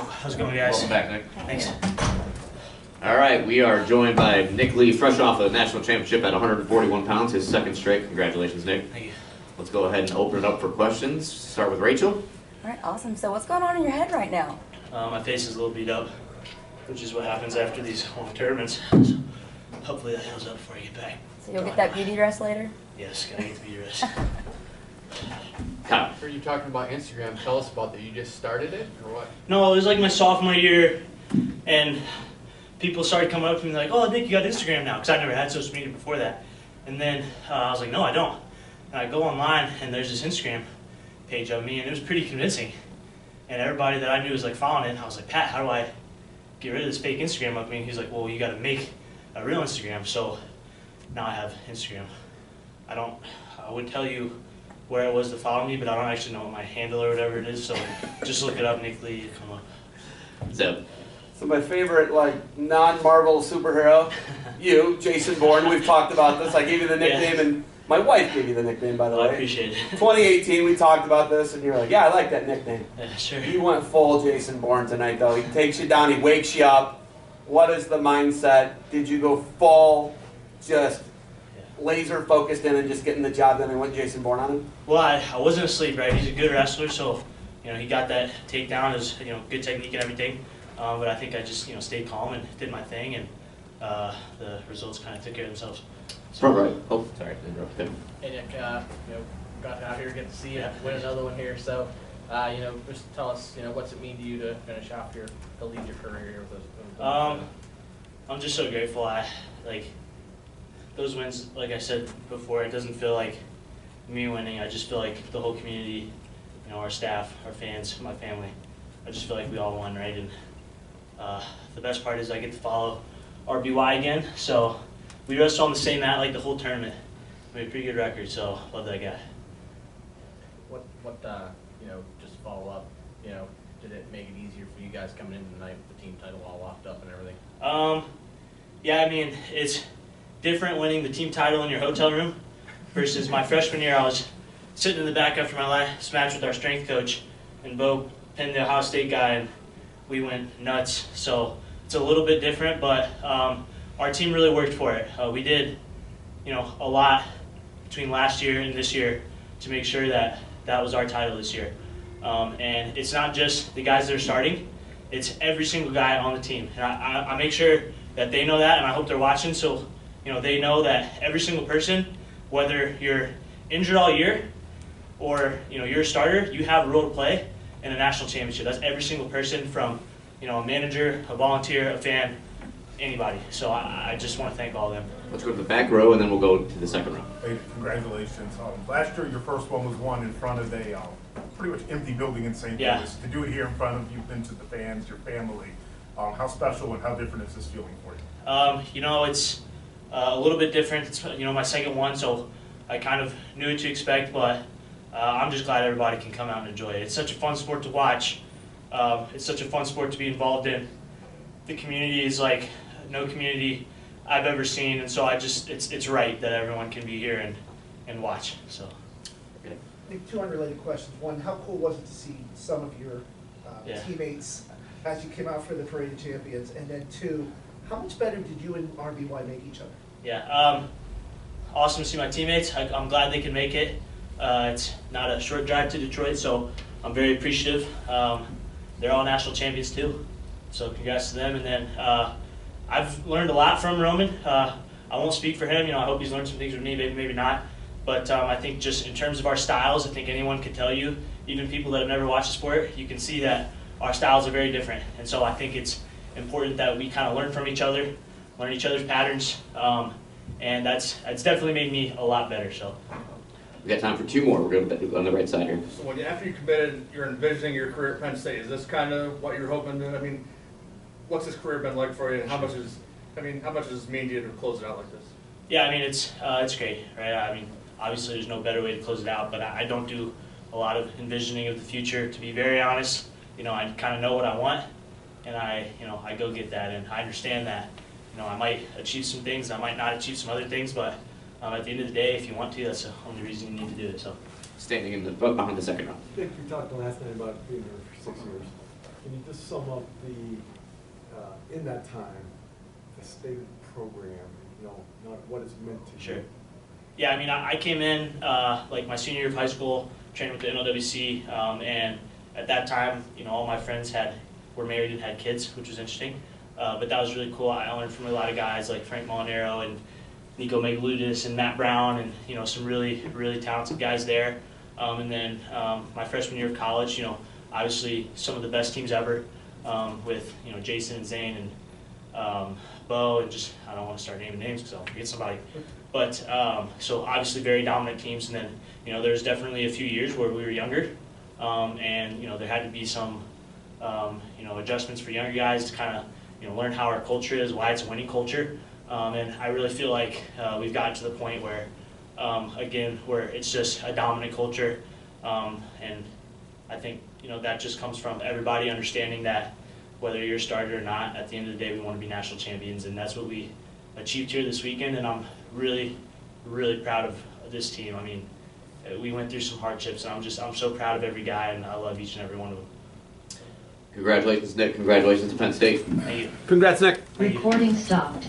How's it going, guys? Welcome back, Nick. Thanks. All right, we are joined by Nick Lee, fresh off the national championship at 141 pounds, his second straight. Congratulations, Nick. Thank you. Let's go ahead and open it up for questions. Start with Rachel. All right, awesome. So what's going on in your head right now? My face is a little beat up, which is what happens after these long tournaments. So hopefully that heals up before I get back. So you'll get that beauty rest later? Yes, gotta get the beauty rest. Kyle. Are you talking about Instagram? Tell us about that. You just started it, or what? No, it was like my sophomore year, and people started coming up to me like, "Oh, Nick, you got Instagram now," because I never had social media before that. And then I was like, "No, I don't." And I go online, and there's this Instagram page of me, and it was pretty convincing. And everybody that I knew was like following it. And I was like, "Pat, how do I get rid of this fake Instagram of me?" And he's like, "Well, you got to make a real Instagram." So now I have Instagram. I would tell you where it was to follow me, but I don't actually know what my handle or whatever it is. So just look it up, Nick Lee, you come up. Zeb. So my favorite, non-Marvel superhero, you, Jason Bourne. We've talked about this. I gave you the nickname, and my wife gave you the nickname, by the Well, way. I appreciate it. 2018, we talked about this, and you were like, "Yeah, I like that nickname." Yeah, sure. He went full Jason Bourne tonight, though. He takes you down. He wakes you up. What is the mindset? Did you go full, just laser focused in and just getting the job done and went Jason Bourne on him? Well, I wasn't asleep, right? He's a good wrestler, so he got that takedown, is good technique and everything. But I think I just stayed calm and did my thing, and the results kind of took care of themselves. Front right. Oh, sorry, interrupt him. Hey Nick, got out here, get to see you win another one here. So, just tell us, what's it mean to you to finish off your collegiate career here with us? I'm just so grateful. Those wins, like I said before, it doesn't feel like me winning. I just feel like the whole community, our staff, our fans, my family. I just feel like we all won, right? And the best part is I get to follow RBY again. So we wrestled on the same mat like the whole tournament. We had a pretty good record, so love that guy. What just follow up, did it make it easier for you guys coming in tonight with the team title all locked up and everything? Yeah, I mean, it's different winning the team title in your hotel room versus my freshman year. I was sitting in the back after my last match with our strength coach, and Bo pinned the Ohio State guy, and we went nuts. So it's a little bit different, but our team really worked for it. We did, a lot between last year and this year to make sure that that was our title this year. And it's not just the guys that are starting, it's every single guy on the team. And I make sure that they know that, and I hope they're watching, so they know that every single person, whether you're injured all year or you're a starter, you have a role to play in a national championship. That's every single person, from a manager, a volunteer, a fan, anybody. So I just want to thank all of them. Let's go to the back row, and then we'll go to the second row. Hey, congratulations. Last year, your first one was won in front of a pretty much empty building in St. Yeah. Louis. To do it here in front of you, into the fans, your family, how special and how different is this feeling for you? It's a little bit different. It's my second one, so I kind of knew what to expect, but I'm just glad everybody can come out and enjoy it. It's such a fun sport to watch. It's such a fun sport to be involved in. The community is like no community I've ever seen, and so it's right that everyone can be here and watch. So. Okay. Nick, two unrelated questions. One, how cool was it to see some of your teammates as you came out for the Parade of Champions? And then two, how much better did you and RBY make each other? Yeah, awesome to see my teammates. I'm glad they can make it. It's not a short drive to Detroit, so I'm very appreciative. They're all national champions too, so congrats to them. And then I've learned a lot from Roman. I won't speak for him. I hope he's learned some things from me, maybe not. But I think just in terms of our styles, I think anyone could tell you, even people that have never watched the sport, you can see that our styles are very different. And so I think it's important that we kind of learn from each other, learn each other's patterns, and it's definitely made me a lot better. So. We got time for two more. We're going on the right side here. So after you committed, you're envisioning your career at Penn State. Is this kind of what you're hoping to? I mean, what's this career been like for you? And how much does this mean to you to close it out like this? Yeah, I mean it's great, right? I mean, obviously there's no better way to close it out, but I don't do a lot of envisioning of the future. To be very honest, I kind of know what I want, and I go get that, and I understand that. I might achieve some things, I might not achieve some other things, but at the end of the day, if you want to, that's the only reason you need to do it. So. Standing in the behind the second row. Nick, you talked last night about being there for 6 years. Can you just sum up in that time, the state of the program, not what it's meant to you? Sure. Yeah, I mean, I came in like my senior year of high school, trained with the NLWC, and at that time, all my friends were married and had kids, which was interesting. But that was really cool. I learned from a lot of guys like Frank Molinaro and Nico Megaludis and Matt Brown, and some really, really talented guys there. And then my freshman year of college, obviously some of the best teams ever, with Jason and Zane and Bo, and just I don't want to start naming names because I'll forget somebody. But so obviously very dominant teams, and then there's definitely a few years where we were younger, and there had to be some adjustments for younger guys to kind of learn how our culture is, why it's a winning culture, and I really feel like we've gotten to the point where again where it's just a dominant culture, and I think that just comes from everybody understanding that whether you're a starter or not, at the end of the day we want to be national champions, and that's what we achieved here this weekend, and I'm really, really proud of this team. I mean, we went through some hardships, and I'm so proud of every guy, and I love each and every one of them. Congratulations, Nick. Congratulations to Penn State. Thank you. Congrats, Nick. Thank you. Recording stopped.